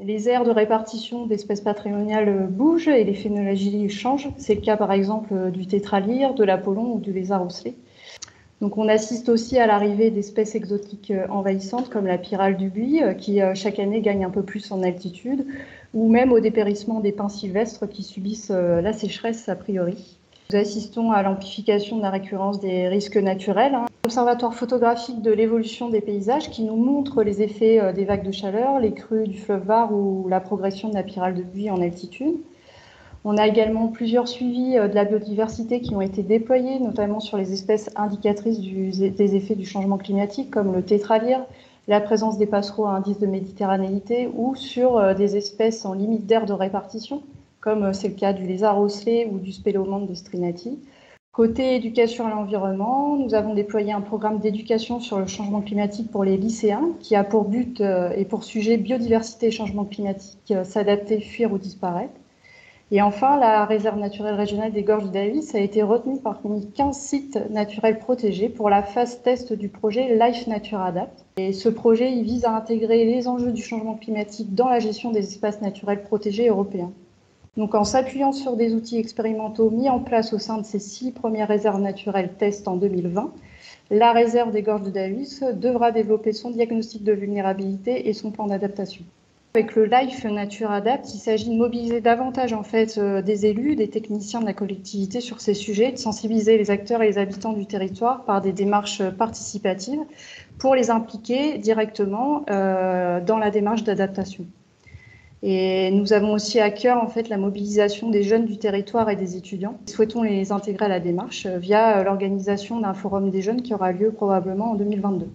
Les aires de répartition d'espèces patrimoniales bougent et les phénologies changent. C'est le cas par exemple du tétralyre, de l'apollon ou du lézard osselet. Donc on assiste aussi à l'arrivée d'espèces exotiques envahissantes comme la pyrale du buis qui chaque année gagne un peu plus en altitude, ou même au dépérissement des pins sylvestres qui subissent la sécheresse a priori. Nous assistons à l'amplification de la récurrence des risques naturels. L'observatoire photographique de l'évolution des paysages qui nous montre les effets des vagues de chaleur, les crues du fleuve Var ou la progression de la pyrale de buis en altitude. On a également plusieurs suivis de la biodiversité qui ont été déployés, notamment sur les espèces indicatrices des effets du changement climatique, comme le tétralyre, la présence des passereaux à indice de méditerranéité, ou sur des espèces en limite d'aire de répartition, comme c'est le cas du lézard osselet ou du spélomanthe strinati. Côté éducation à l'environnement, nous avons déployé un programme d'éducation sur le changement climatique pour les lycéens, qui a pour but et pour sujet biodiversité et changement climatique, s'adapter, fuir ou disparaître. Et enfin, la réserve naturelle régionale des Gorges de Davis a été retenue parmi 15 sites naturels protégés pour la phase test du projet Life Nature Adapt. Et ce projet il vise à intégrer les enjeux du changement climatique dans la gestion des espaces naturels protégés européens. Donc, en s'appuyant sur des outils expérimentaux mis en place au sein de ces 6 premières réserves naturelles test en 2020, la réserve des Gorges de Davis devra développer son diagnostic de vulnérabilité et son plan d'adaptation. Avec le Life Nature Adapt, il s'agit de mobiliser davantage des élus, des techniciens de la collectivité sur ces sujets, de sensibiliser les acteurs et les habitants du territoire par des démarches participatives pour les impliquer directement dans la démarche d'adaptation. Et nous avons aussi à cœur la mobilisation des jeunes du territoire et des étudiants. Nous souhaitons les intégrer à la démarche via l'organisation d'un forum des jeunes qui aura lieu probablement en 2022.